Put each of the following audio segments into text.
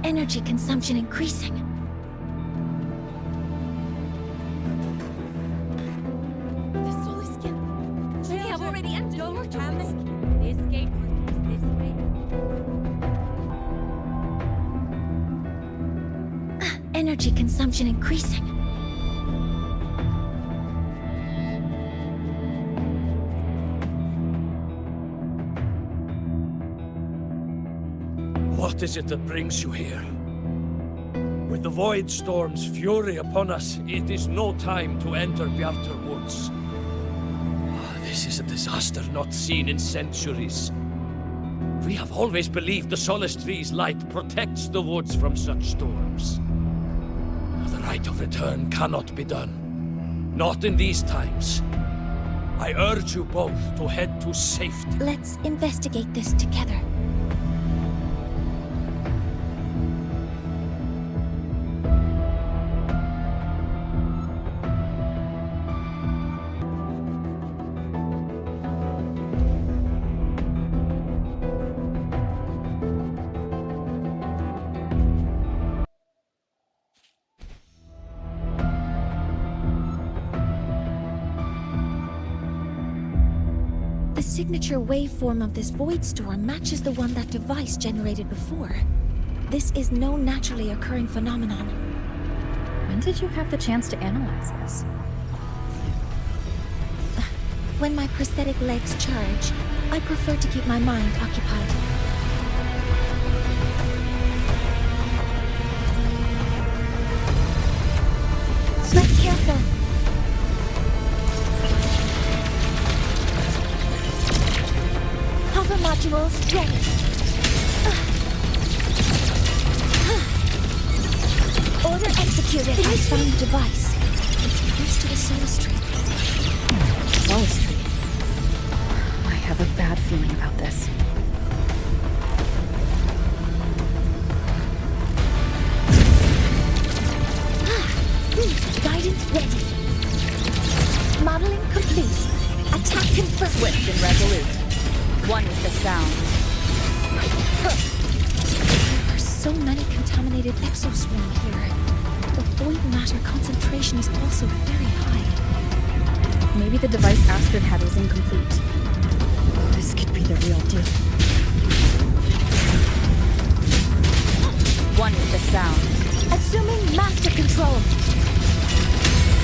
Energy consumption increasing. The solar skin. We have already entered your terminus. The escape route is this way. Energy consumption increasing. What is it that brings you here? With the Void Storm's fury upon us, it is no time to enter Bjartur Woods. This is a disaster not seen in centuries. We have always believed the Solace Tree's light protects the woods from such storms. The right of return cannot be done. Not in these times. I urge you both to head to safety. Let's investigate this together. The signature waveform of this void storm matches the one that device generated before. This is no naturally occurring phenomenon. When did you have the chance to analyze this? When my prosthetic legs charge, I prefer to keep my mind occupied. Be careful. Hover modules ready. Order executed. I found the device. It's close to the solar stream. Solar Street. I have a bad feeling about this. Guidance ready. Modeling complete. Attack confirmed. Swift and resolute. One with the sound. There are so many contaminated exoswarm here. The void matter concentration is also very high. Maybe the device Astrid had was incomplete. This could be the real deal. One with the sound. Assuming master control.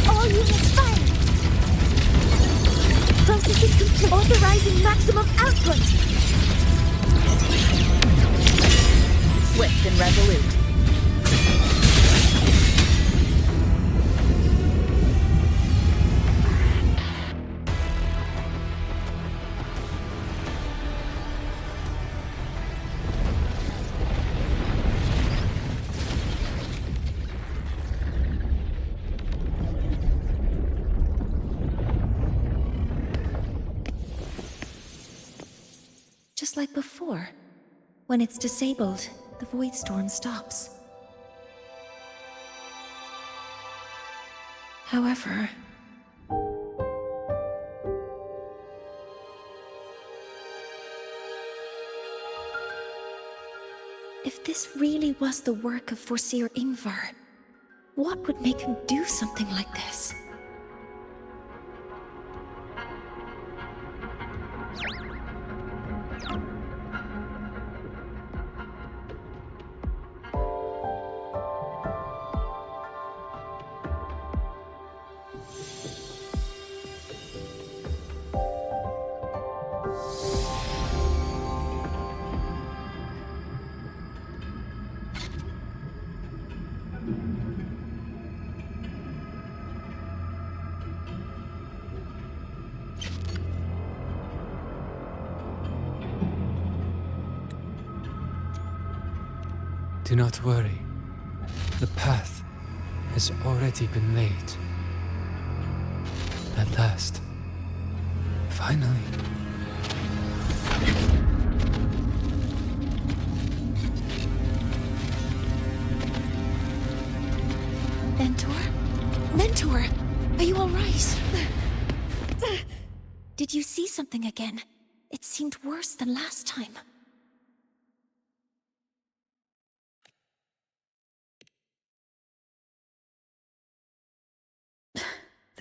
All units fire. Processing complete. Authorizing maximum output. Swift and resolute. Just like before. When it's disabled, the void storm stops. However, if this really was the work of Foreseer Ingvar, what would make him do something like this? Do not worry. The path has already been laid. At last. Finally. Mentor? Mentor! Are you alright? Did you see something again? It seemed worse than last time.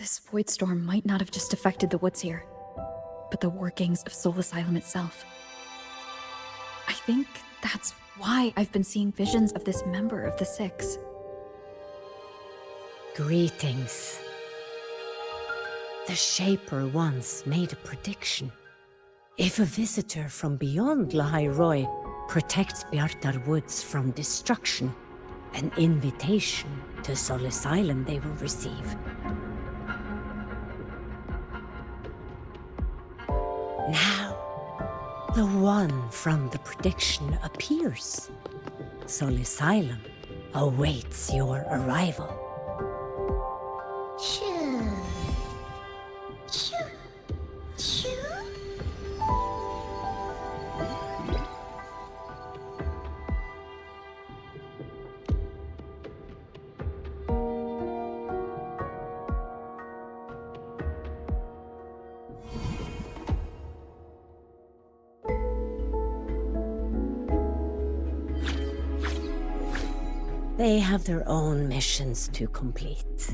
This void storm might not have just affected the woods here, but the workings of Soul Asylum itself. I think that's why I've been seeing visions of this member of the Six. Greetings. The Shaper once made a prediction. If a visitor from beyond Lahai Roi protects Bjartar Woods from destruction, an invitation to Soul Asylum they will receive. Now, the one from the prediction appears. Soul Asylum awaits your arrival. They have their own missions to complete.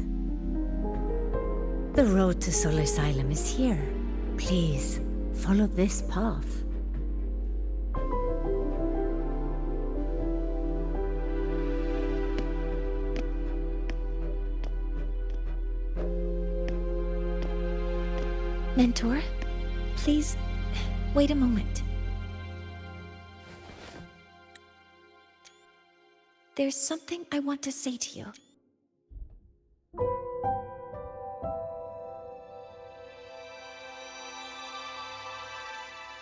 The road to Soul Asylum is here. Please, follow this path. Mentor, please, wait a moment. There's something I want to say to you.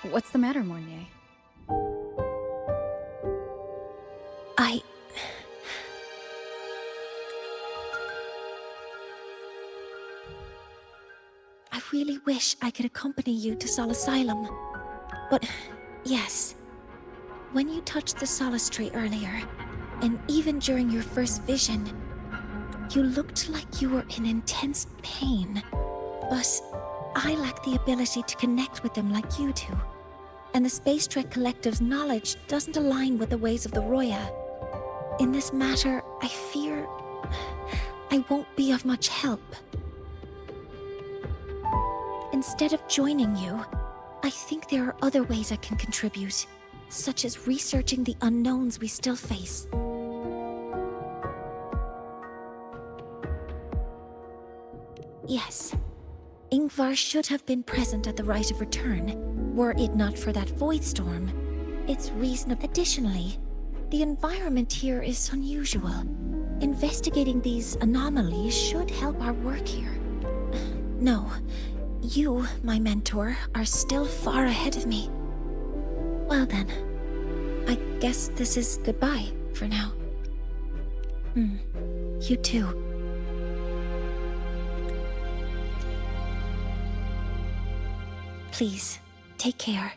What's the matter, Mornier? I really wish I could accompany you to Soul Asylum. But, yes, when you touched the Solace Tree earlier, and even during your first vision, you looked like you were in intense pain. But I lack the ability to connect with them like you do. And the Space Trek Collective's knowledge doesn't align with the ways of the Roya. In this matter, I fear I won't be of much help. Instead of joining you, I think there are other ways I can contribute, such as researching the unknowns we still face. Yes, Ingvar should have been present at the Rite of Return, were it not for that void storm. It's reasonable. Additionally, the environment here is unusual. Investigating these anomalies should help our work here. No, you, my mentor, are still far ahead of me. Well then, I guess this is goodbye for now. You too. Please, take care.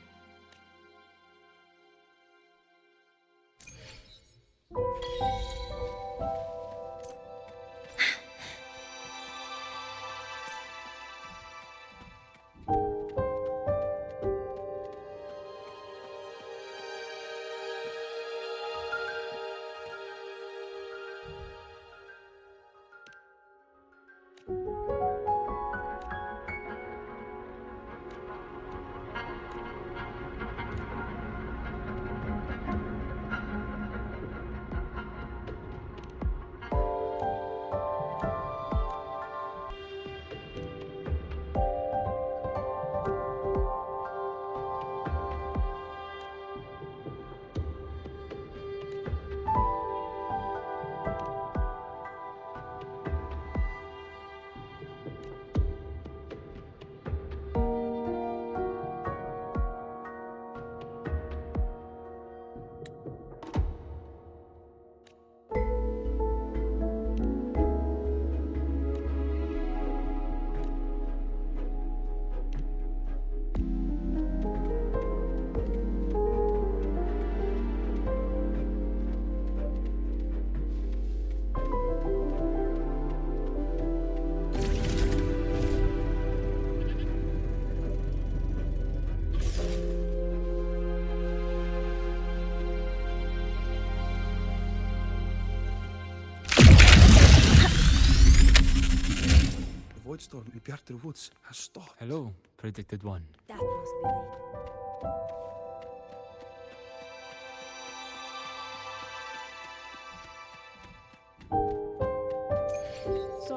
void storm in Bjartar Woods has stopped. Hello, predicted one. That must be the...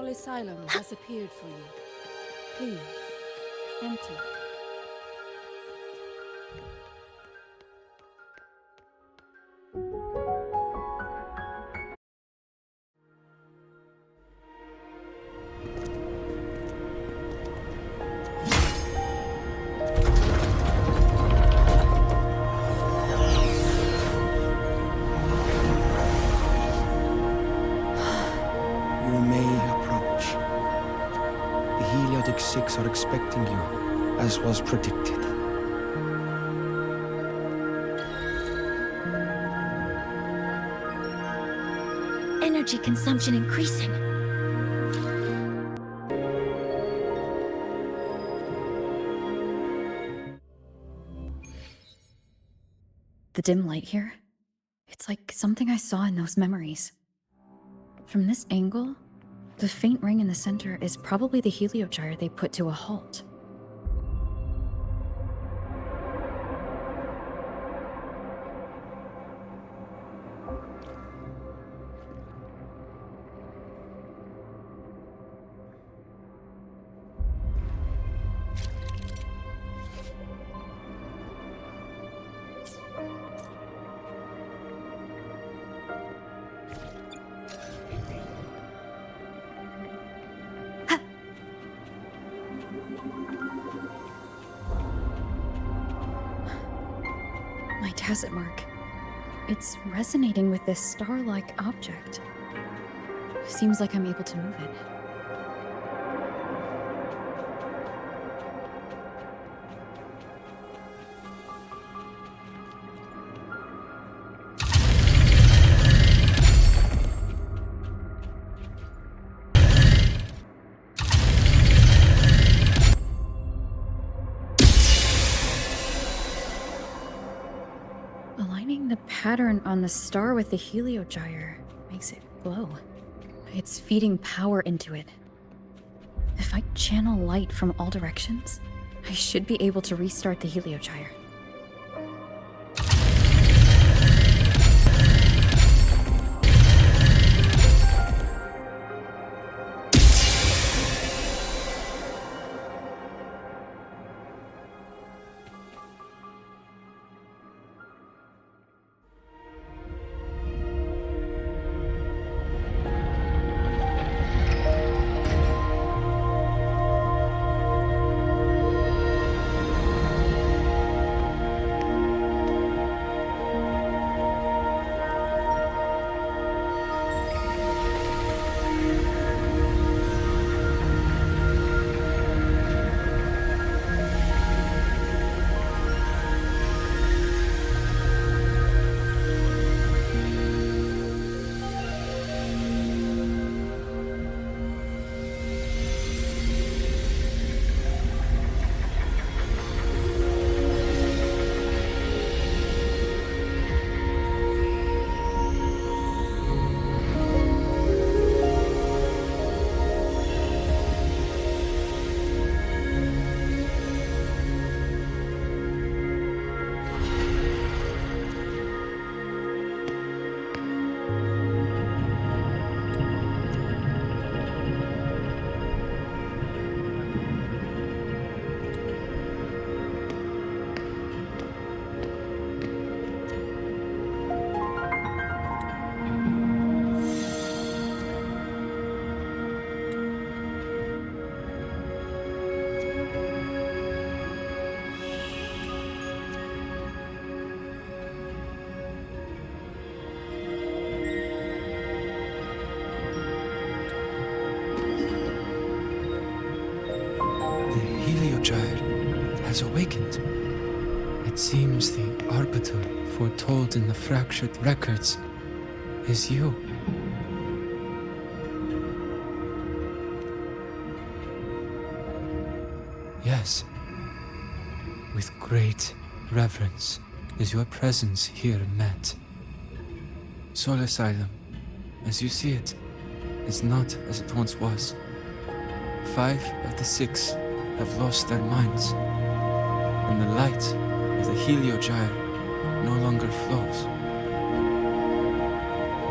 Asylum has appeared for you. Please, enter. Six are expecting you, as was predicted. Energy consumption increasing. The dim light here, it's like something I saw in those memories. From this angle, the faint ring in the center is probably the heliogyre they put to a halt. My tacit mark. It's resonating with this star-like object. Seems like I'm able to move it. Aligning the pattern on the star with the heliogyre makes it glow. It's feeding power into it. If I channel light from all directions, I should be able to restart the heliogyre. Has awakened. It seems the arbiter foretold in the fractured records is you. Yes. With great reverence is your presence here met. Soul Asylum, as you see it, is not as it once was. 5 of the 6 have lost their minds, and the light of the heliogyre no longer flows.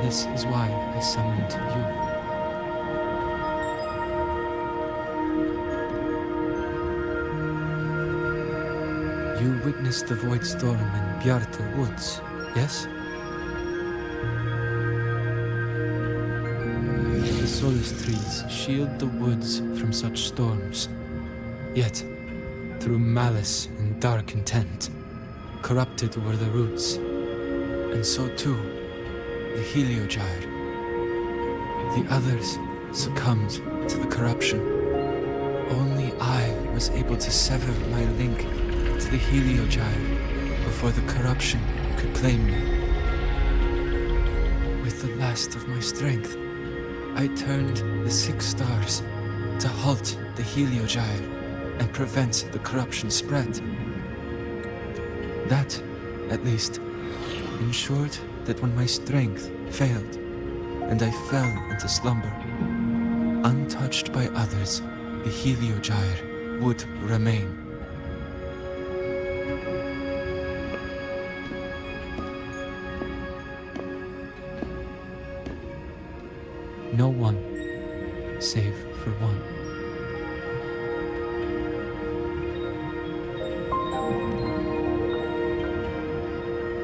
This is why I summoned you. You witnessed the void storm in Bjartar Woods, yes? The solace trees shield the woods from such storms. Yet, through malice and dark intent, corrupted were the roots, and so too the heliogyre. The others succumbed to the corruption. Only I was able to sever my link to the heliogyre before the corruption could claim me. With the last of my strength, I turned the 6 stars to halt the heliogyre and prevent the corruption spread. That, at least, ensured that when my strength failed and I fell into slumber, untouched by others, the heliogyre would remain. No one, save for one.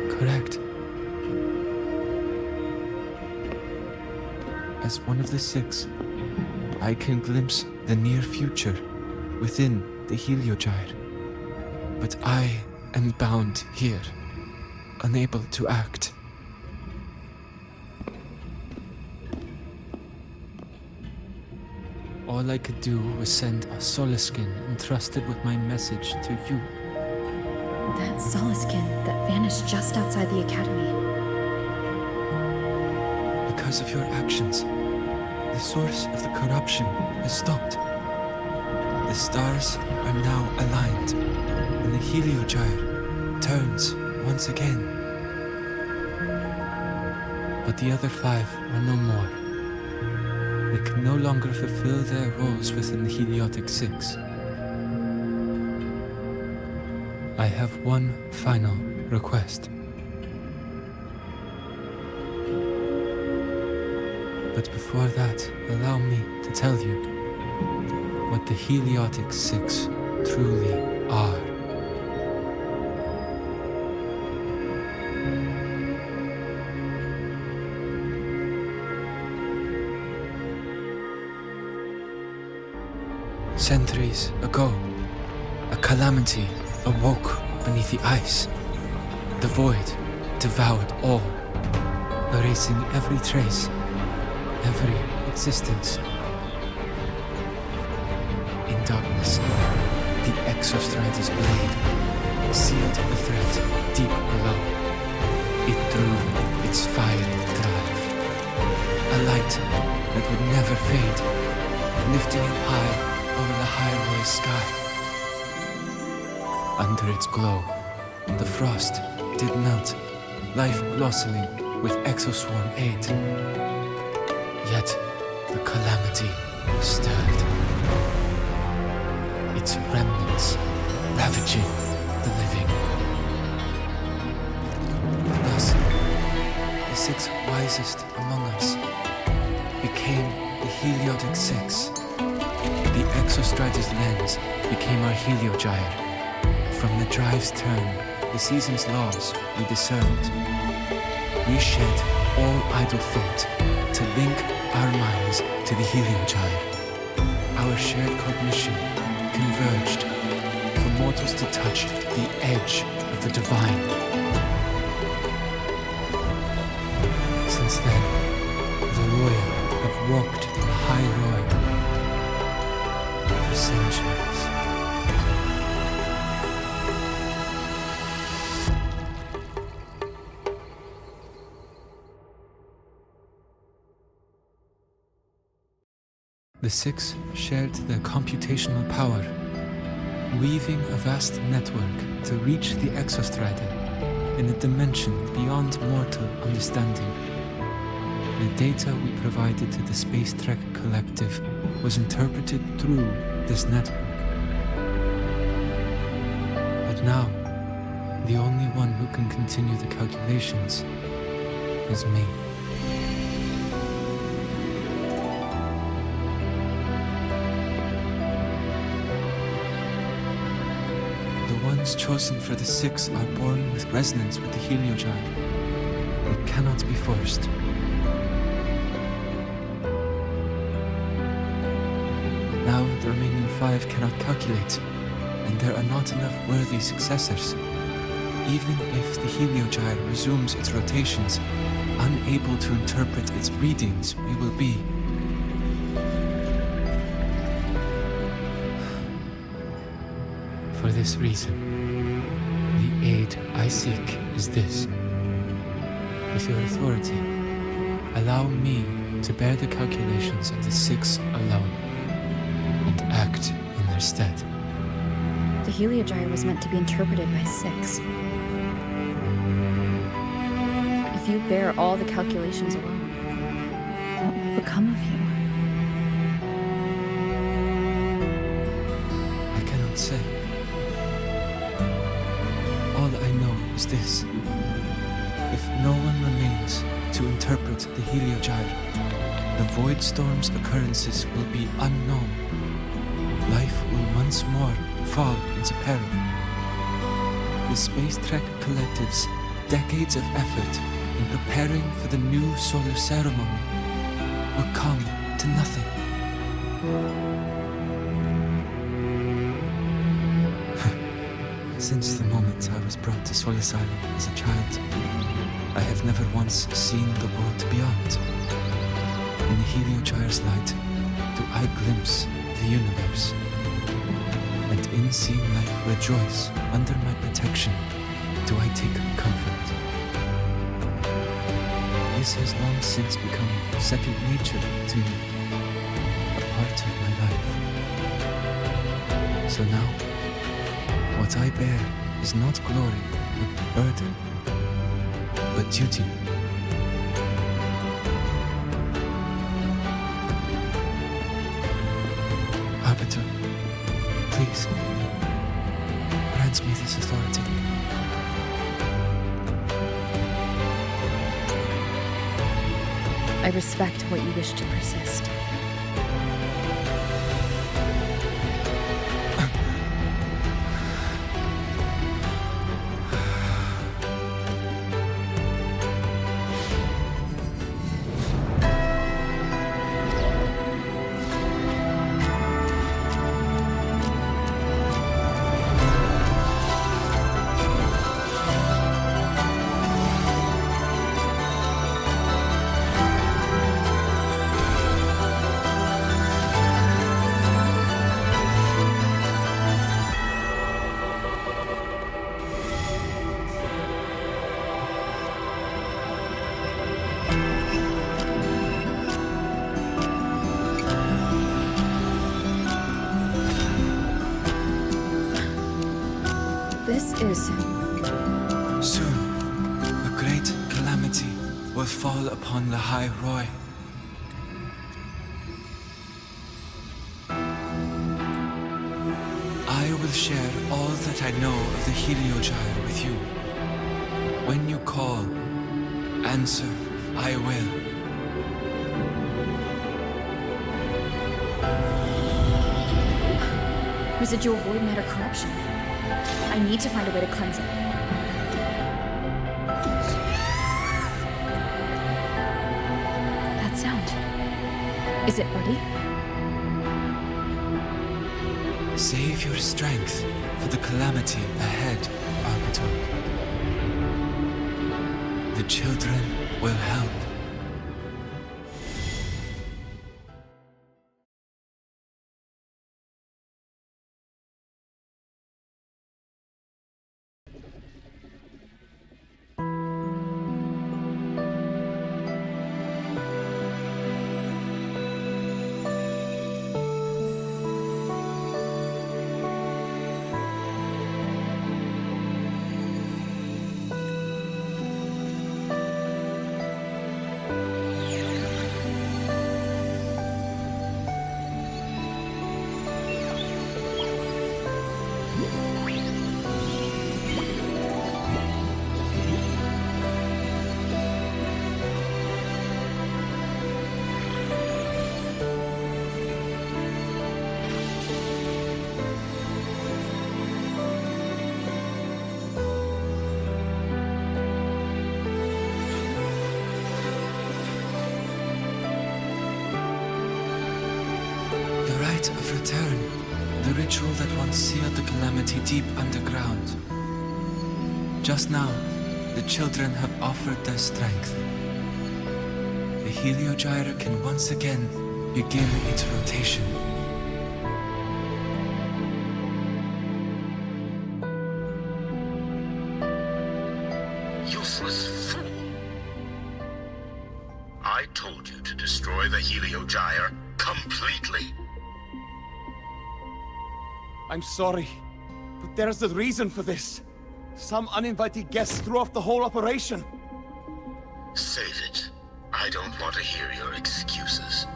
Correct. As one of the 6, I can glimpse the near future within the heliogyre. But I am bound here, unable to act. All I could do was send a Solaskin entrusted with my message to you. That Solaskin that vanished just outside the academy. Because of your actions, the source of the corruption has stopped. The stars are now aligned, and the heliogyre turns once again. But the other 5 are no more. They can no longer fulfill their roles within the Heliotic 6. I have one final request. But before that, allow me to tell you what the Heliotic 6 truly are. Centuries ago, a calamity awoke beneath the ice. The void devoured all, erasing every trace, every existence. In darkness, the Exostrider's blade sealed the threat deep below. It drew its fiery drive, a light that would never fade, lifting it high over the High Roi sky. Under its glow, the frost did melt, life blossoming with Exoswarm aid. Yet the calamity stirred, its remnants ravaging the living. Thus, the 6 wisest among us became the Heliotic 6. The Exostrider's lens became our heliogyre. From the drive's turn, the season's laws we discerned. We shed all idle thought to link our minds to the heliogyre. Our shared cognition converged for mortals to touch the edge of the divine. Since then, the Royal have walked the High Roi for centuries. The 6 shared their computational power, weaving a vast network to reach the Exostrider in a dimension beyond mortal understanding. The data we provided to the Space Trek Collective was interpreted through this network. But now, the only one who can continue the calculations is me. The ones chosen for the 6 are born with resonance with the heliogyre. It cannot be forced. Now the remaining 5 cannot calculate, and there are not enough worthy successors. Even if the heliogyre resumes its rotations, unable to interpret its readings, we will be. For this reason, the aid I seek is this. With your authority, allow me to bear the calculations of the 6 alone, and act in their stead. The heliogyre was meant to be interpreted by 6. If you bear all the calculations alone, what will become of you? I cannot say. All I know is this. If no one remains to interpret the heliogyre, the void storm's occurrences will be unknown. Life will once more fall into peril. The Space Trek Collective's decades of effort in preparing for the new solar ceremony will come to nothing. Since the moment I was brought to Solace Island as a child, I have never once seen the world beyond. In the heliogyre's light do I glimpse the universe, and in seeing life rejoice under my protection do I take comfort. This has long since become second nature to me, a part of my life. So now, what I bear is not glory, but burden, but duty. Arbiter, please, grant me this authority. I respect what you wish to persist. This is... Soon, a great calamity will fall upon Lachai Roi. I will share all that I know of the heliogyre with you. When you call, answer, I will. Residual void matter corruption. I need to find a way to cleanse it. That sound. Is it Buddy? Save your strength for the calamity ahead, Arbiter. The children will help. rite of return, the ritual that once sealed the calamity deep underground. Just now, the children have offered their strength. The heliogyre can once again begin its rotation. Useless fool! I told you to destroy the heliogyre completely. I'm sorry, but there's a reason for this. Some uninvited guests threw off the whole operation. Save it. I don't want to hear your excuses.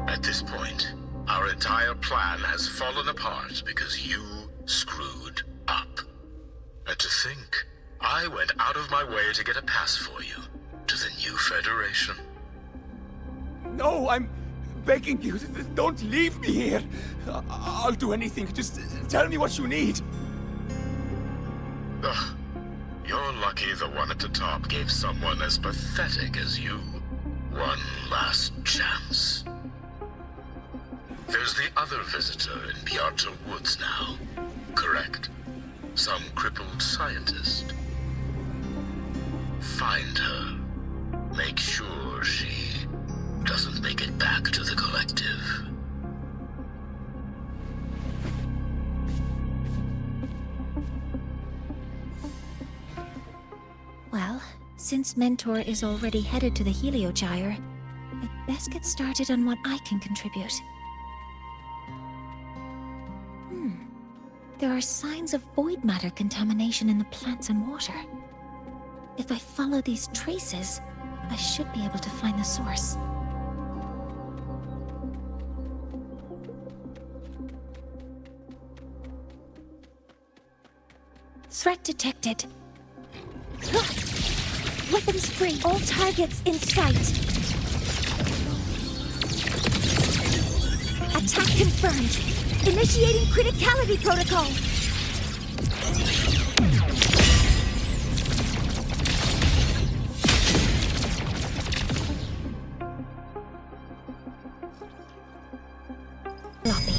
At this point, our entire plan has fallen apart because you screwed up. And to think, I went out of my way to get a pass for you to the new Federation. No, I'm begging you, don't leave me here. I'll do anything, just tell me what you need. Ugh. You're lucky the one at the top gave someone as pathetic as you one last chance. There's the other visitor in Bjartar Woods now, correct? Some crippled scientist. Find her. Make sure she doesn't make it back to the collective. Well, since Mentor is already headed to the heliogyre, I'd best get started on what I can contribute. There are signs of void matter contamination in the plants and water. If I follow these traces, I should be able to find the source. Threat detected. Weapons free. All targets in sight. Attack confirmed. Initiating criticality protocol. Lobby.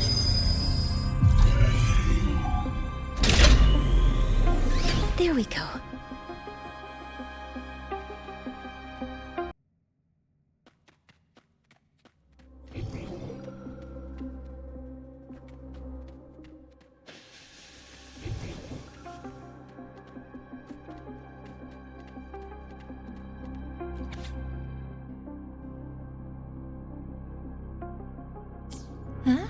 There we go. Huh?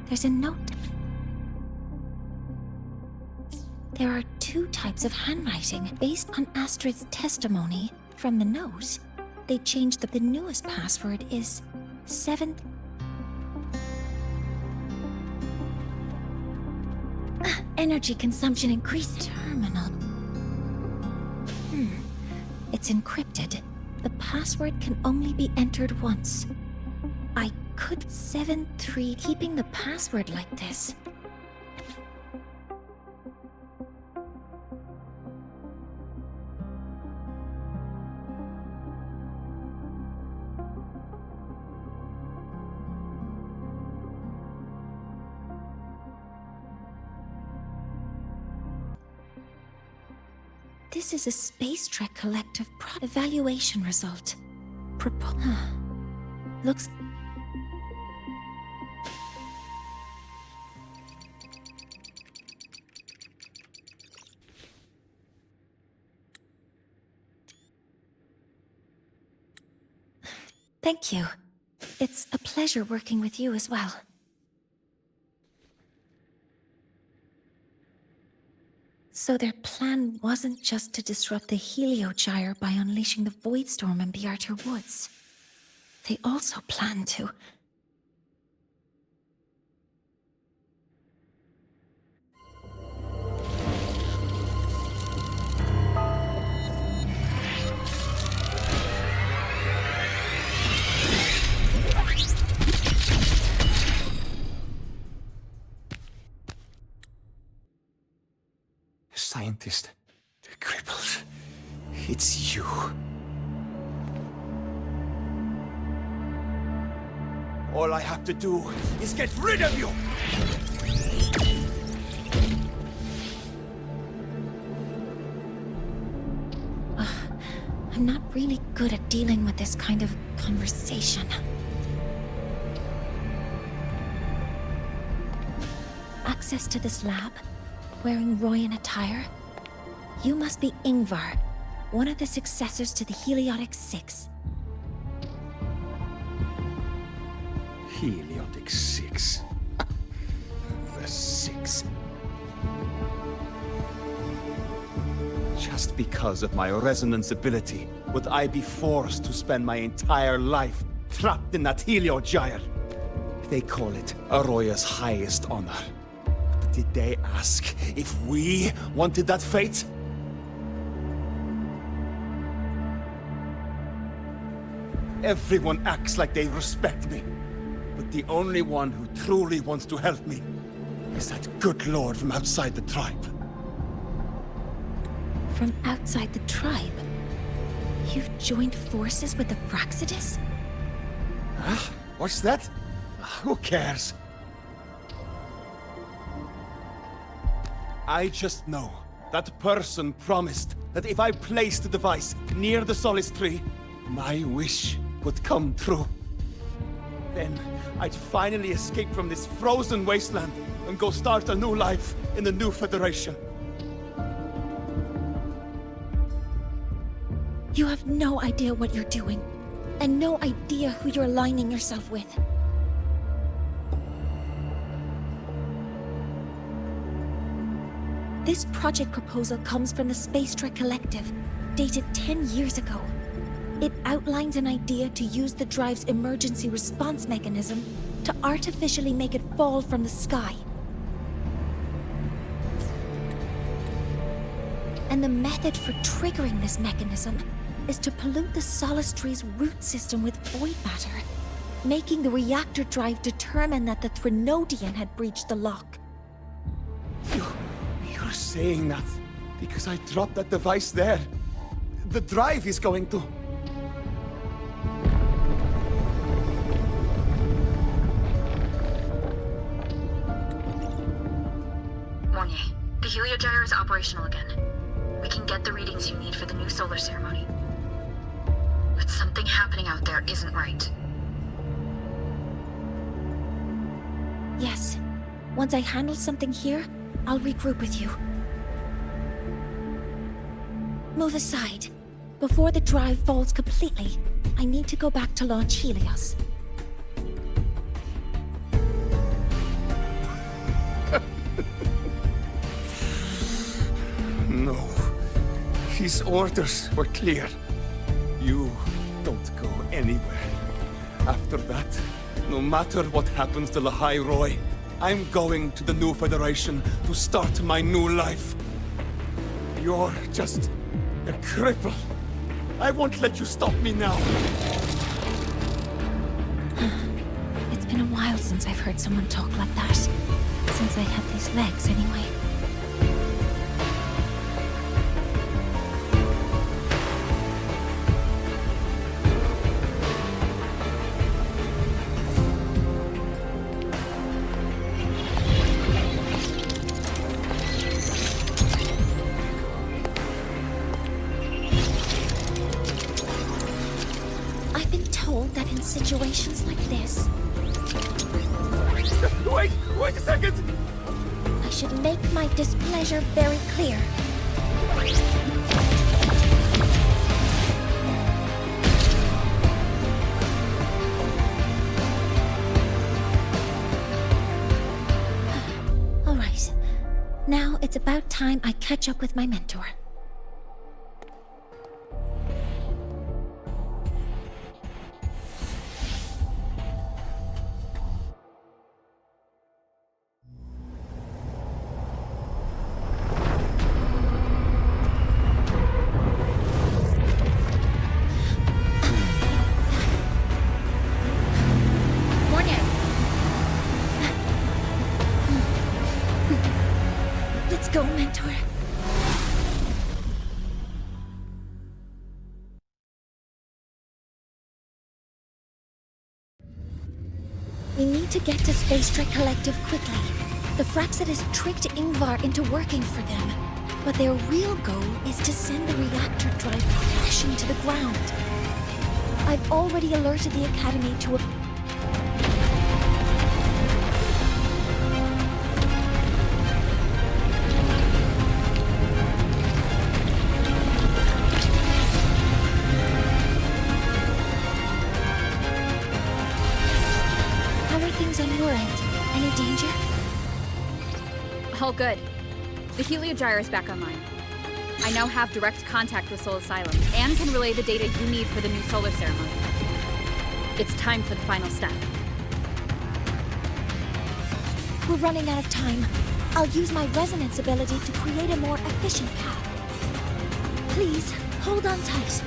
There's a note. There are two types of handwriting based on Astrid's testimony from the note. They changed the newest password is 7th. Energy consumption increased. Terminal. It's encrypted. The password can only be entered once. I could 7-3 keeping the password like this. This is a Space Trek Collective evaluation result. Looks... Thank you. It's a pleasure working with you as well. So their plan wasn't just to disrupt the heliogyre by unleashing the void storm in Bjartar Woods. They also planned to... Scientist, crippled. It's you. All I have to do is get rid of you! I'm not really good at dealing with this kind of conversation. Access to this lab? Wearing Royan attire? You must be Ingvar, one of the successors to the Heliotic Six. Heliotic Six. The Six. Just because of my resonance ability, would I be forced to spend my entire life trapped in that Heliogyre? They call it Aroya's highest honor. But did they ask if we wanted that fate? Everyone acts like they respect me. But the only one who truly wants to help me is that good lord from outside the tribe. From outside the tribe? You've joined forces with the Fraxidus? Huh? What's that? Who cares? I just know that person promised that if I placed the device near the Solace Tree, my wish would come true. Then I'd finally escape from this frozen wasteland and go start a new life in the new Federation. You have no idea what you're doing, and no idea who you're aligning yourself with. This project proposal comes from the Space Trek Collective, dated 10 years ago. It outlines an idea to use the drive's emergency response mechanism to artificially make it fall from the sky. And the method for triggering this mechanism is to pollute the Solace Tree's root system with void matter, making the reactor drive determine that the Threnodian had breached the lock. You're saying that because I dropped that device there. The drive is going to... Mornier, the Heliogyre is operational again. We can get the readings you need for the new solar ceremony. But something happening out there isn't right. Yes. Once I handle something here, I'll regroup with you. Move aside. Before the drive falls completely, I need to go back to launch Helios. No. His orders were clear. You don't go anywhere. After that, no matter what happens to Lahai Roi, I'm going to the new Federation to start my new life. You're just a cripple. I won't let you stop me now. It's been a while since I've heard someone talk like that. Since I had these legs, anyway. That in situations like this... Wait a second! I should make my displeasure very clear. All right. Now it's about time I catch up with my mentor. Let's go, mentor. to get to Space Trek Collective quickly. The Fraxidus tricked Ingvar into working for them, but their real goal is to send the reactor drive crashing to the ground. I've already alerted the Academy to a... How are things on your end? Any danger? All good. The Heliogyre is back online. I now have direct contact with Soul Asylum and can relay the data you need for the new solar ceremony. It's time for the final step. We're running out of time. I'll use my resonance ability to create a more efficient path. Please, hold on tight.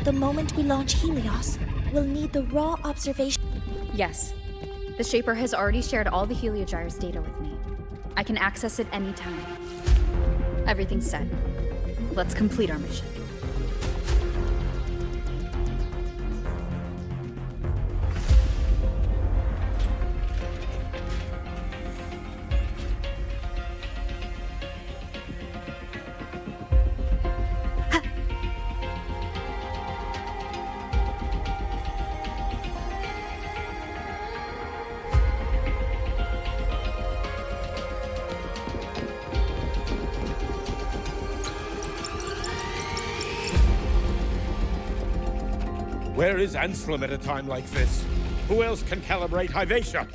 The moment we launch Helios, we'll need the raw observation. Yes. The Shaper has already shared all the Heliogyre's data with me. I can access it anytime. Everything's set. Let's complete our mission. Where is Anselm at a time like this? Who else can calibrate Hyvatia?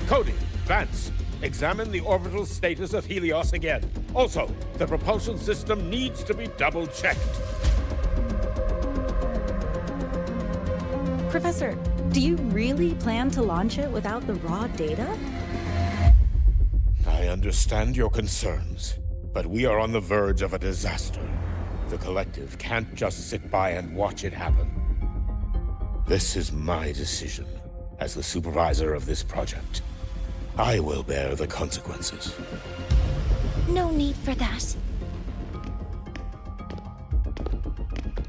Cody, Vance, examine the orbital status of Helios again. Also, the propulsion system needs to be double-checked. Professor, do you really plan to launch it without the raw data? I understand your concerns, but we are on the verge of a disaster. The Collective can't just sit by and watch it happen. This is my decision. As the supervisor of this project, I will bear the consequences. No need for that.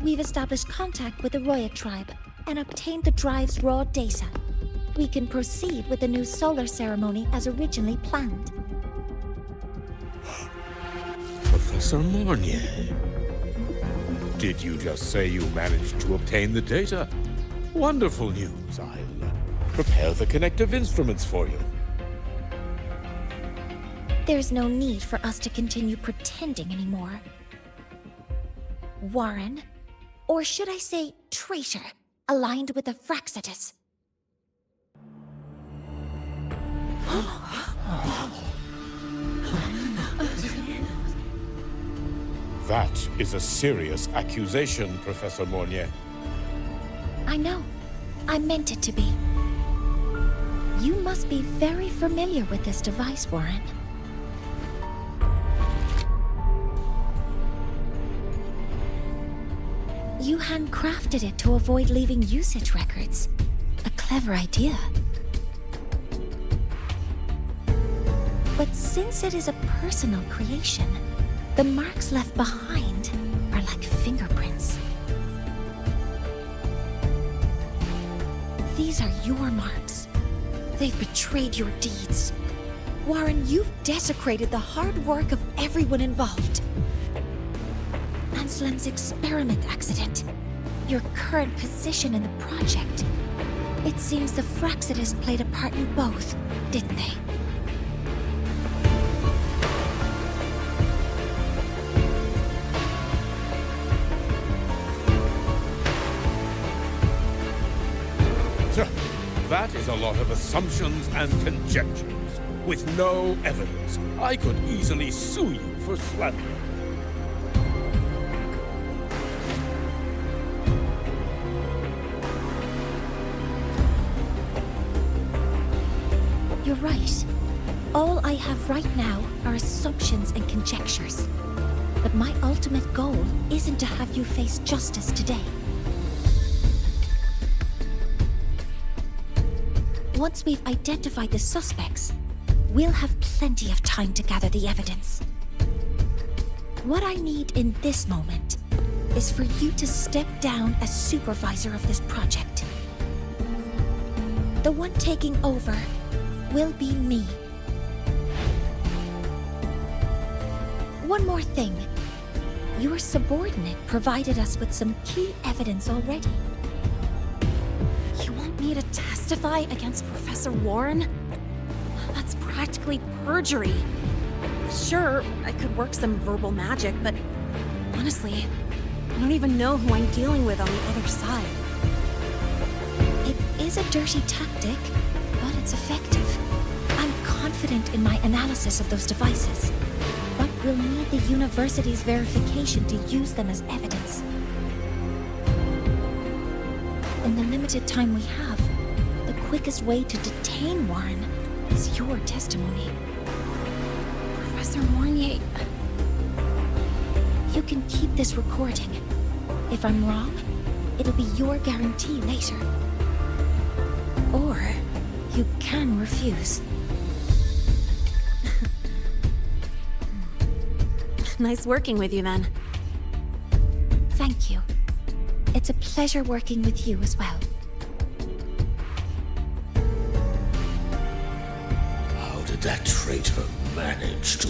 We've established contact with the Roya tribe and obtained the drive's raw data. We can proceed with the new solar ceremony as originally planned. Professor Mornier, did you just say you managed to obtain the data? Wonderful news. I'll prepare the connective instruments for you. There's no need for us to continue pretending anymore. Warren, or should I say traitor, aligned with the Fraxidus. That is a serious accusation, Professor Mornier. I know. I meant it to be. You must be very familiar with this device, Warren. You handcrafted it to avoid leaving usage records. A clever idea. But since it is a personal creation, the marks left behind are like fingerprints. These are your marks. They've betrayed your deeds. Warren, you've desecrated the hard work of everyone involved. Anselm's experiment accident, your current position in the project. It seems the Fraxidus played a part in both, didn't they? That is a lot of assumptions and conjectures, with no evidence. I could easily sue you for slander. You're right. All I have right now are assumptions and conjectures. But my ultimate goal isn't to have you face justice today. Once we've identified the suspects, we'll have plenty of time to gather the evidence. What I need in this moment is for you to step down as supervisor of this project. The one taking over will be me. One more thing. Your subordinate provided us with some key evidence already. You want me to testify against Professor Warren? That's practically perjury. Sure, I could work some verbal magic, but honestly, I don't even know who I'm dealing with on the other side. It is a dirty tactic, but it's effective. I'm confident in my analysis of those devices, but we'll need the university's verification to use them as evidence. In the limited time we have, the quickest way to detain Warren is your testimony. Professor Mornier... You can keep this recording. If I'm wrong, it'll be your guarantee later. Or you can refuse. Nice working with you, then. Thank you. It's a pleasure working with you as well. How did that traitor manage to...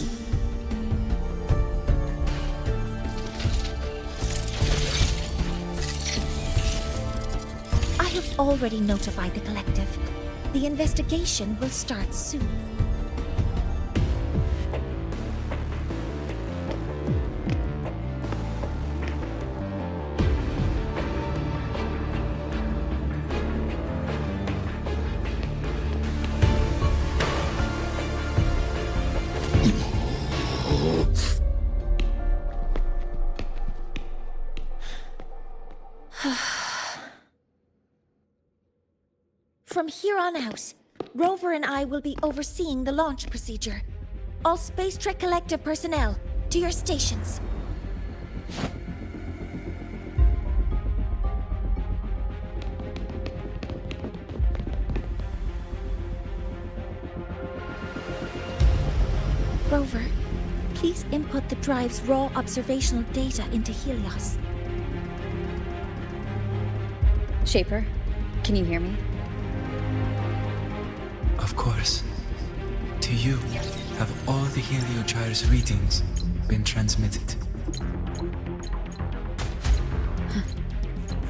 I have already notified the collective. The investigation will start soon. From here on out, Rover and I will be overseeing the launch procedure. All Space Trek Collective personnel, to your stations. Rover, please input the drive's raw observational data into Helios. Shaper, can you hear me? Of course. To you, have all the Heliogyre's readings been transmitted?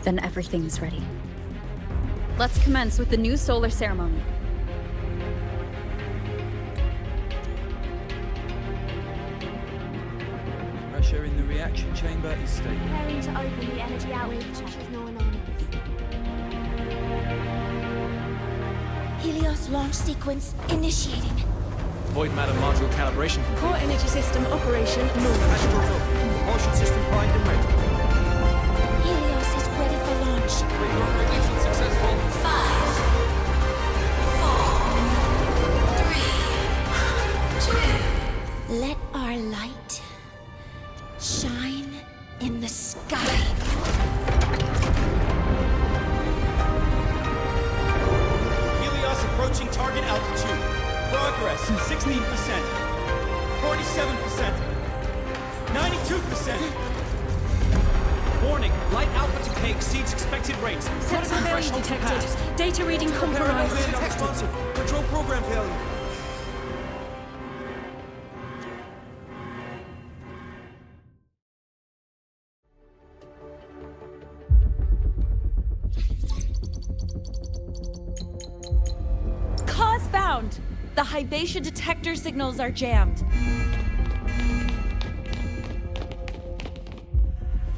Then everything is ready. Let's commence with the new solar ceremony. Pressure in the reaction chamber is stable. Preparing to open the energy outlet check with no anomalies. Helios launch sequence initiating. Void matter module calibration. Core energy system operation normal. Astral propulsion system primed and ready. Helios is ready for launch. Ignition successful. 5, 4, 3, 2. Let our light shine in the sky. Approaching target altitude. Progress 16%. 47%. 92%. Warning, light alpha decay exceeds expected rates. Sensor failure detected. Data reading compromised. Responsive. Control program failure. Cause found! The Hibation detector signals are jammed.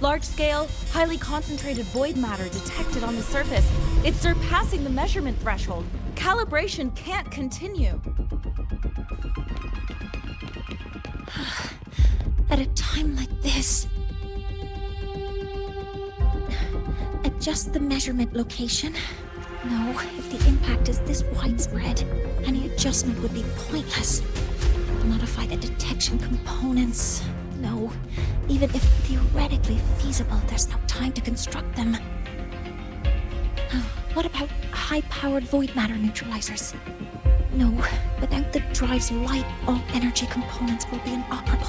Large-scale, highly concentrated void matter detected on the surface. It's surpassing the measurement threshold. Calibration can't continue. At a time like this... Adjust the measurement location. No, if the impact is this widespread, any adjustment would be pointless. Modify the detection components. No, even if theoretically feasible, there's no time to construct them. What about high-powered void matter neutralizers? No, without the drive's light, all energy components will be inoperable.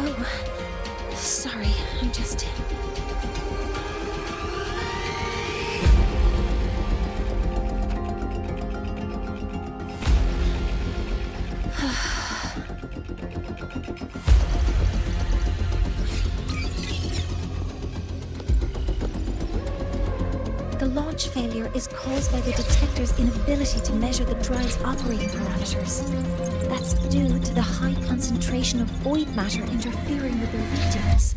Oh, sorry, I'm just... The launch failure is caused by the detector's inability to measure the drive's operating parameters. That's due to the high concentration of void matter interfering with the readings.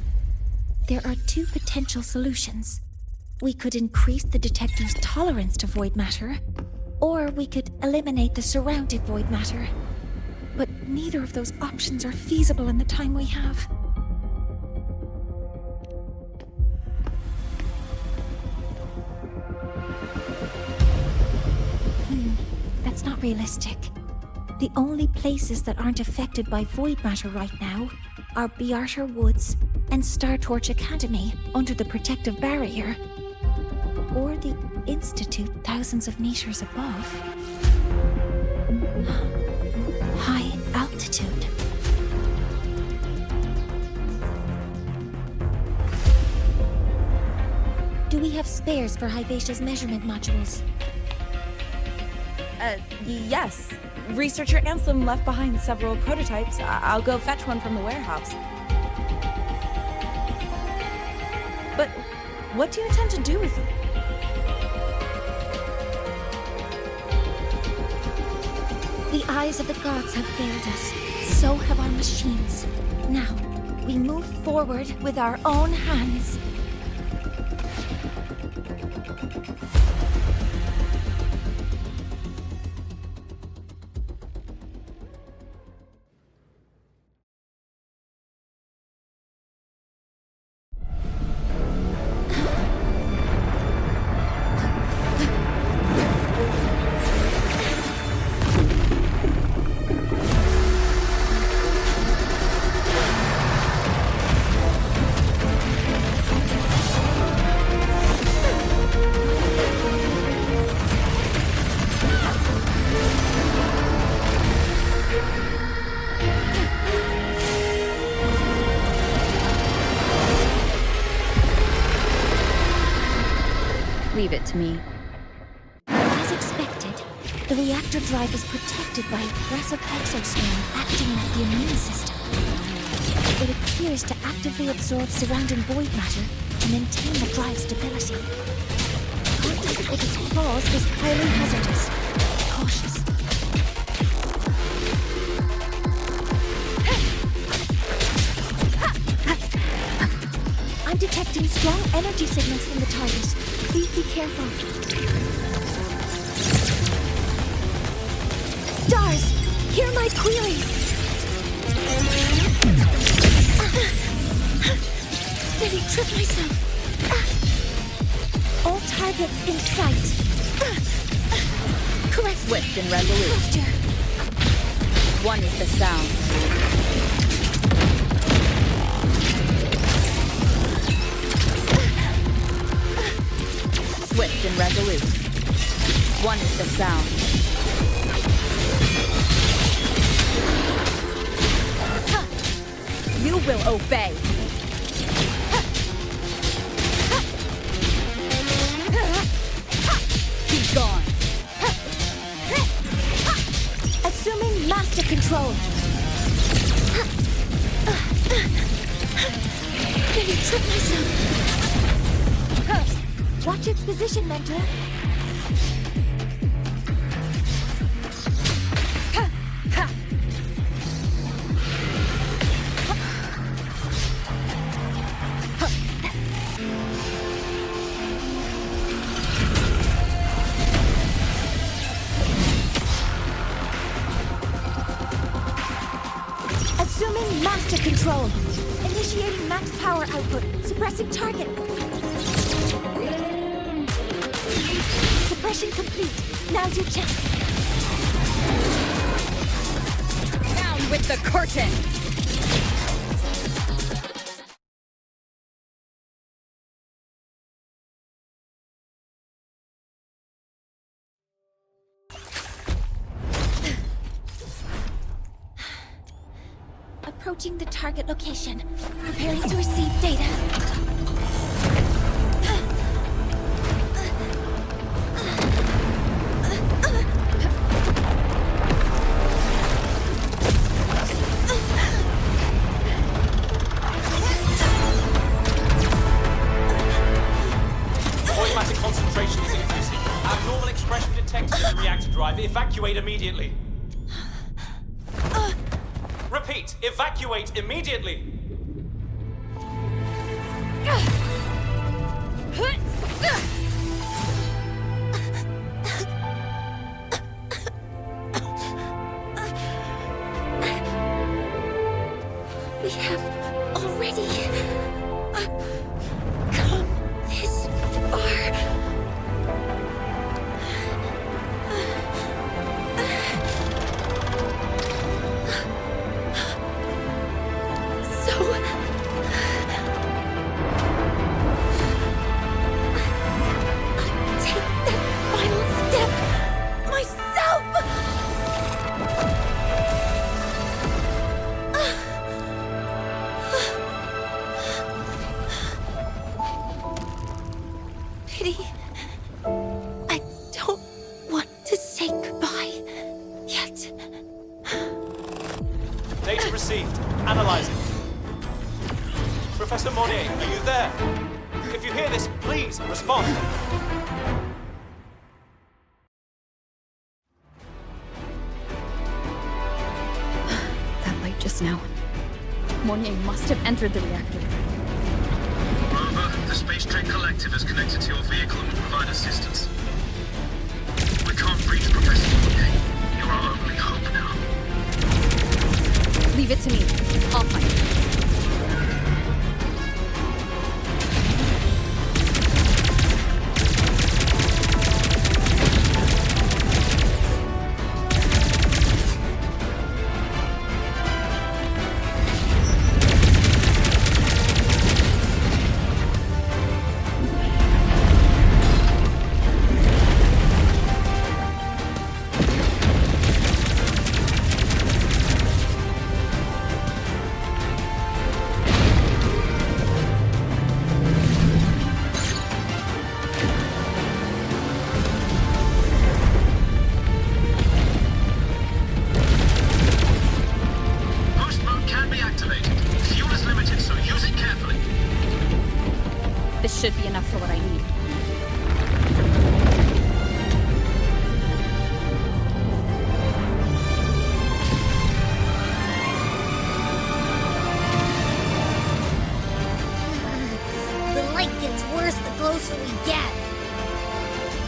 There are two potential solutions. We could increase the detector's tolerance to void matter, or we could eliminate the surrounding void matter. But neither of those options are feasible in the time we have. That's not realistic. The only places that aren't affected by void matter right now are Bearter Woods and Star Torch Academy under the protective barrier, or the Institute thousands of meters above. High altitude. Do we have spares for Hivacia's measurement modules? Yes. Researcher Ansem left behind several prototypes. I'll go fetch one from the warehouse. But what do you intend to do with it? The eyes of the gods have failed us. So have our machines. Now, we move forward with our own hands. Leave it to me. As expected, the reactor drive is protected by aggressive exoswarm acting like the immune system. It appears to actively absorb surrounding void matter to maintain the drive's stability. Contact with its claws is highly hazardous. Cautious. I'm detecting strong energy signals from the target. Please be careful. Stars, hear my queries. Nearly tripped myself. All targets in sight. Correct. Swift and resolute. Posture. One with the sound. Swift and resolute. One with the sound. You will obey. Be gone. Assuming master control. Nearly tripped myself. Watch its position, Mentor. Assuming master control. Initiating max power output. Suppressing target. Suppression complete. Now's your chance. Down with the curtain! Approaching the target location. Preparing to receive data. Automatic concentration is increasing. Abnormal expression detected in the reactor drive. Evacuate immediately. Repeat, evacuate immediately. We have already come this far. I don't want to say goodbye yet. Data received. Analyzing. Professor Monnier, are you there? If you hear this, please respond. That light just now. Mornier must have entered the reactor. Rover, the Space Trek Collective is connected to your vehicle and will provide assistance. We can't reach Professor Monnier. You're our only hope now. Leave it to me. I'll find it. This should be enough for what I need. The light gets worse the closer we get.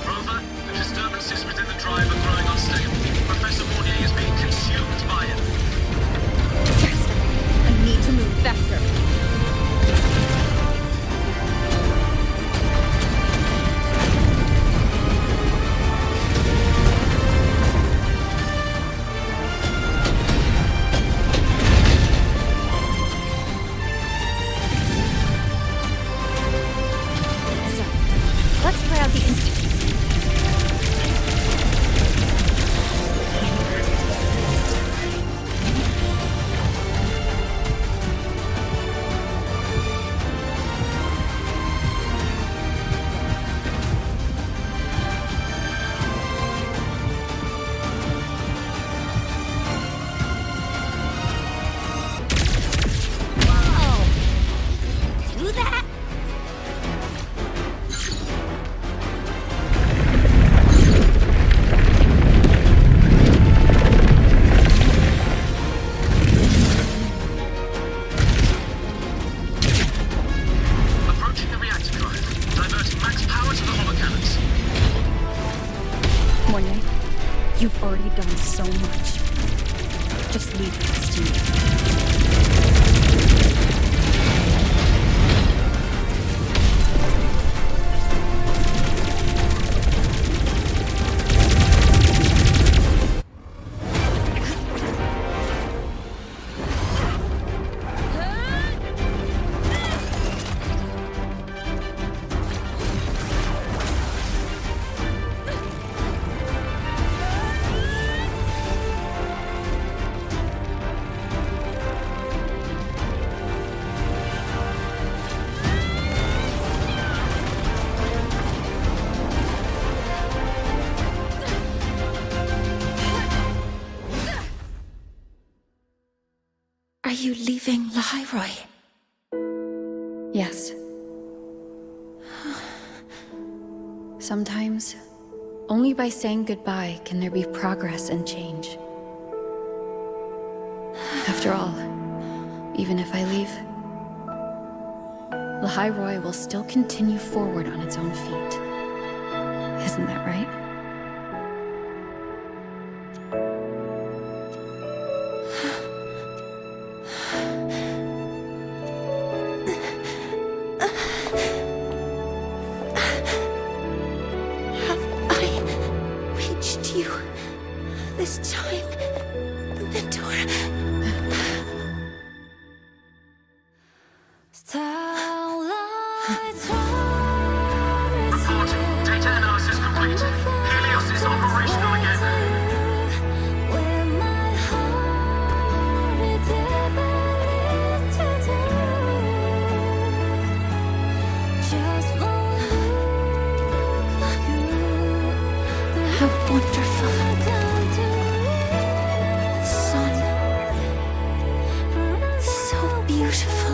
Rover, the disturbances within the drive are growing unstable. Professor Monnier is being consumed by it. Faster! I need to move faster. you leaving Lahai Roi? Yes. Sometimes, only by saying goodbye can there be progress and change. After all, even if I leave, Lahai Roi will still continue forward on its own feet. Isn't that right? Have I reached you this time, Mentor? Reporting. Data analysis complete. Helios is operational again. How wonderful. Sun. So beautiful.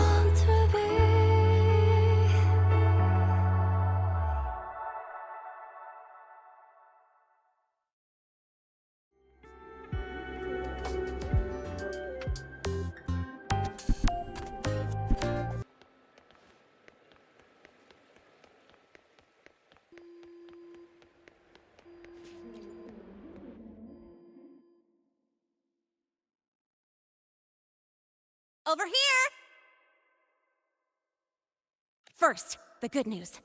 Over here! First, the good news.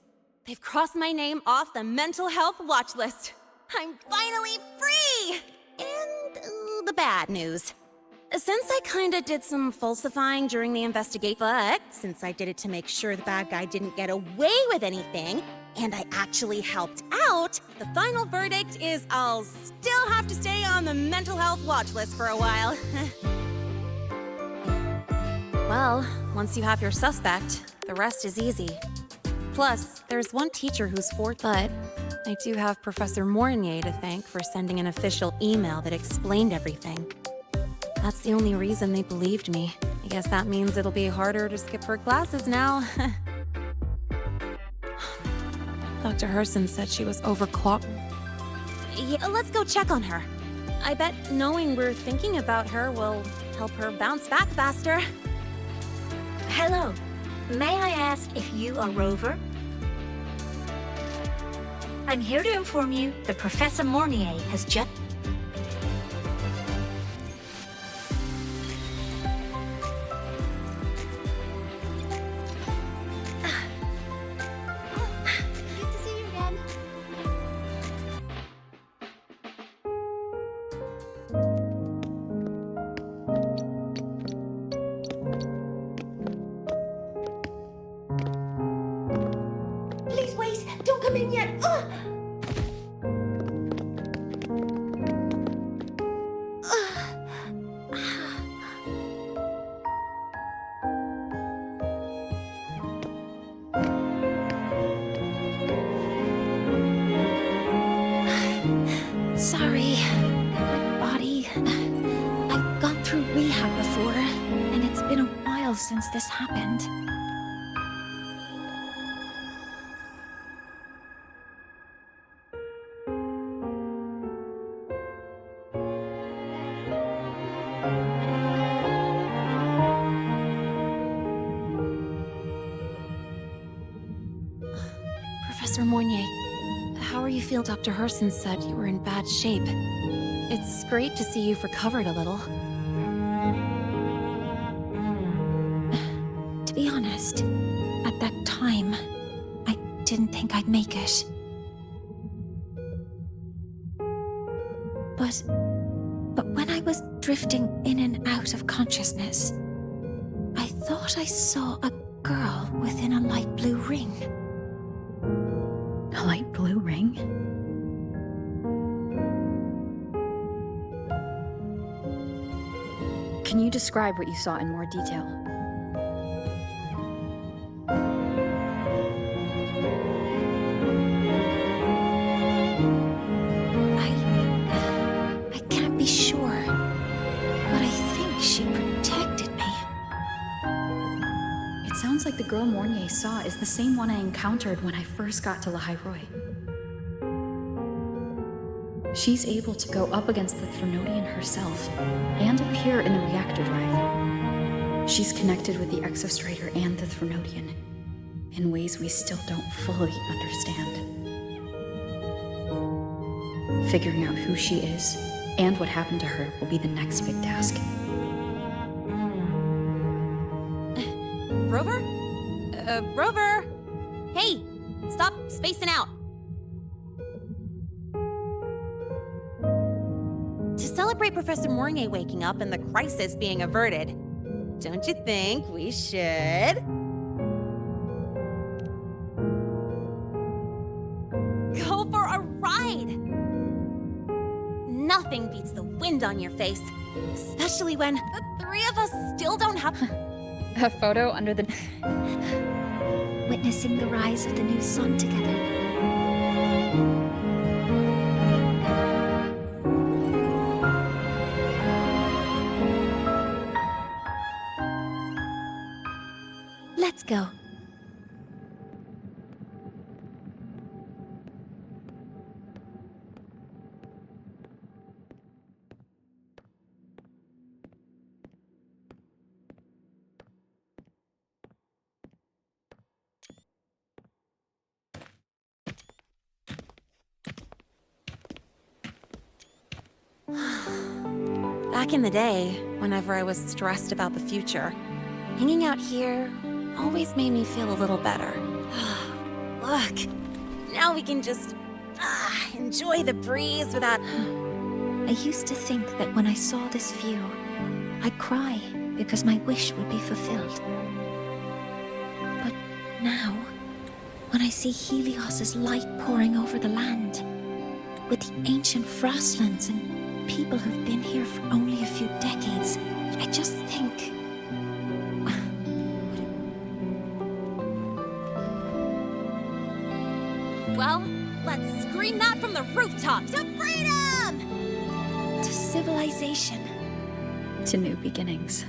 They've crossed my name off the mental health watch list. I'm finally free! And the bad news. Since I kinda did some falsifying during the investigation, but since I did it to make sure the bad guy didn't get away with anything, and I actually helped out, the final verdict is I'll still have to stay on the mental health watch list for a while. Well, once you have your suspect, the rest is easy. Plus, there's one teacher who's fourth, but I do have Professor Mornier to thank for sending an official email that explained everything. That's the only reason they believed me. I guess that means it'll be harder to skip her classes now. Dr. Herson said she was overclocked. Yeah, let's go check on her. I bet knowing we're thinking about her will help her bounce back faster. Hello. May I ask if you are Rover? I'm here to inform you that Professor Mornier has just... Good to see you again. Please wait! Don't come in yet! Sorry, my body. I've gone through rehab before, and it's been a while since this happened. Professor Mornier, how are you feeling? Dr. Herson said you were in bad shape. It's great to see you've recovered a little. To be honest, at that time, I didn't think I'd make it. But when I was drifting in and out of consciousness, I thought I saw a girl within a light blue ring. A light blue ring? Can you describe what you saw in more detail? I can't be sure, but I think she protected me. sounds like the girl Mornier saw is the same one I encountered when I first got to Lahai Roi. She's able to go up against the Threnodian herself and appear in the reactor drive. She's connected with the Exostrator and the Threnodian in ways we still don't fully understand. Figuring out who she is and what happened to her will be the next big task. Rover? Rover! Hey! Stop spacing out! To celebrate Professor Mornier waking up and the crisis being averted, don't you think we should... go for a ride? Nothing beats the wind on your face, especially when the three of us still don't have... A photo under the... Witnessing the rise of the new sun together. Let's go. Back in the day, whenever I was stressed about the future, hanging out here always made me feel a little better. Look, now we can just enjoy the breeze without... I used to think that when I saw this view, I'd cry because my wish would be fulfilled. But now, when I see Helios's light pouring over the land, with the ancient frostlands and people who've been here for only a few decades, I just think... Well, let's scream that from the rooftops! To freedom! To civilization. To new beginnings.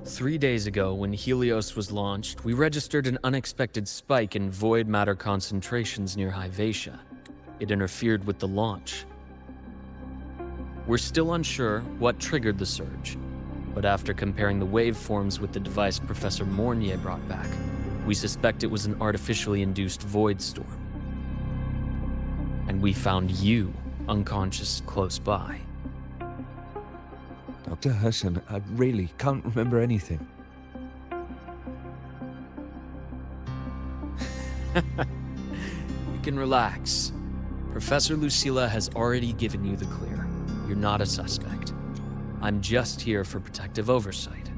Three days ago, when Helios was launched, we registered an unexpected spike in void matter concentrations near Hyvatia. It interfered with the launch. We're still unsure what triggered the surge, but after comparing the waveforms with the device Professor Mornier brought back, we suspect it was an artificially induced void storm. And we found you unconscious close by. Dr. Herson, I really can't remember anything. You can relax. Professor Lucilla has already given you the clear. You're not a suspect. I'm just here for protective oversight.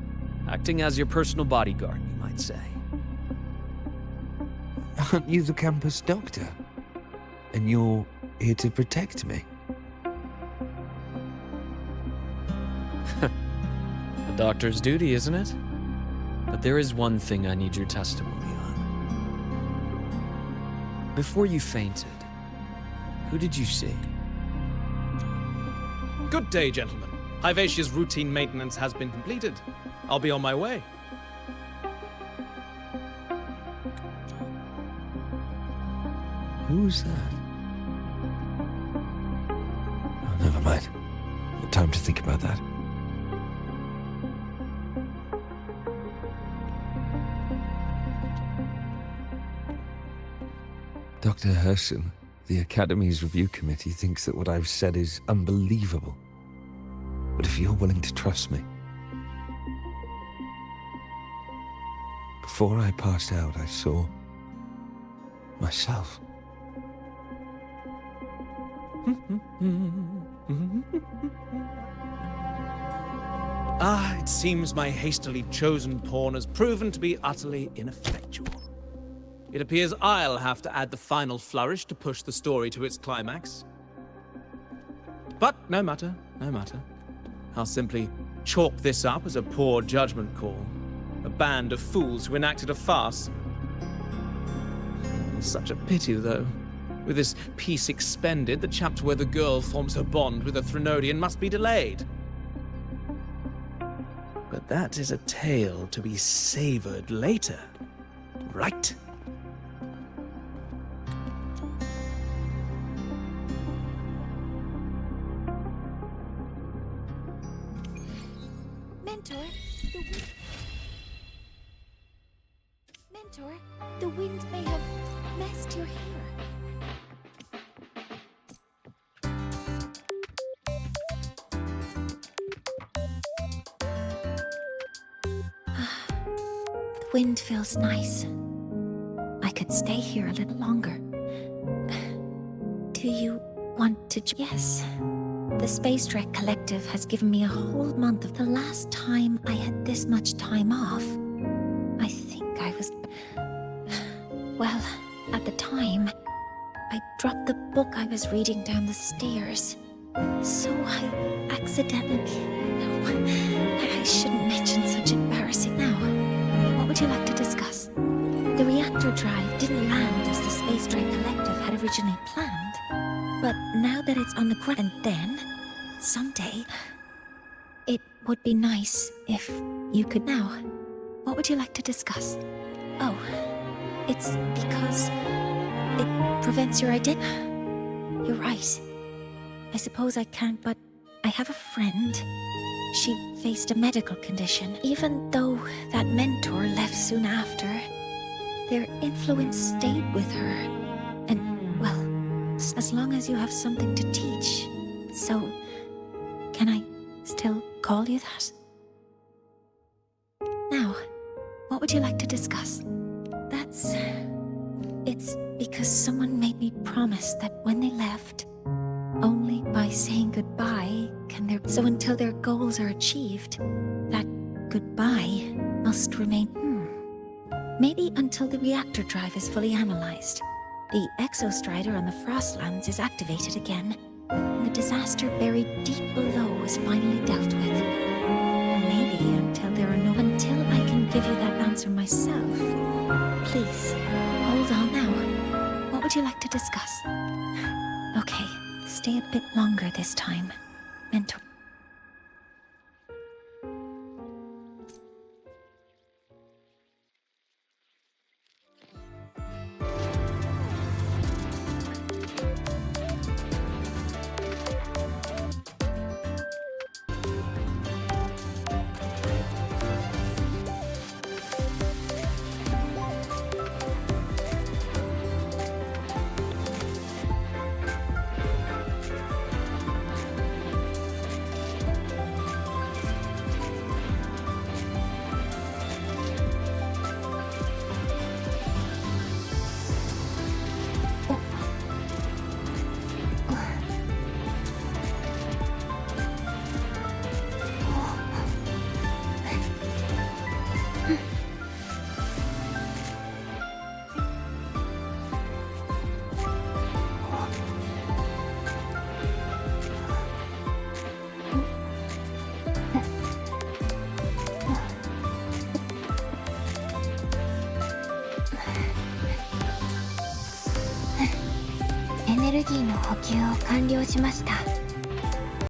Acting as your personal bodyguard, you might say. Aren't you the campus doctor? And you're here to protect me? The doctor's duty, isn't it? But there is one thing I need your testimony on. Before you fainted, who did you see? Good day, gentlemen. Hyvatia's routine maintenance has been completed. I'll be on my way. Who's that? Oh, never mind. No time to think about that. Dr. Herson, the Academy's review committee thinks that what I've said is unbelievable. But if you're willing to trust me... Before I passed out, I saw... myself. It seems my hastily chosen pawn has proven to be utterly ineffectual. It appears I'll have to add the final flourish to push the story to its climax. But no matter, no matter. I'll simply chalk this up as a poor judgment call. A band of fools who enacted a farce. Such a pity, though. With this piece expended, the chapter where the girl forms her bond with a Threnodian must be delayed. But that is a tale to be savored later, right? Mentor, the wind may have messed your hair. The wind feels nice. I could stay here a little longer. Do you want to? Yes. The Space Trek Collective has given me a whole month of the last time I had this much time off. I think I was... Well, at the time, I dropped the book I was reading down the stairs. So I accidentally... Oh, I shouldn't mention such embarrassing now. What would you like to discuss? The reactor drive didn't land as the Space Trek Collective had originally planned. But now that it's on the ground, and then, someday, it would be nice if you could now. What would you like to discuss? Oh, it's because it prevents your identity. You're right. I suppose I can't, but I have a friend. She faced a medical condition. Even though that mentor left soon after, their influence stayed with her. And, well, as long as you have something to teach. So, can I still call you that? Now, what would you like to discuss? It's because someone made me promise that when they left, only by saying goodbye can their... So until their goals are achieved, that goodbye must remain... Maybe until the reactor drive is fully analyzed. The exostrider on the Frostlands is activated again, and the disaster buried deep below is finally dealt with. Maybe until there are no... Until I can give you that answer myself. Please, hold on now. What would you like to discuss? Okay, stay a bit longer this time. Mentor.エネルギーの補給を完了しました。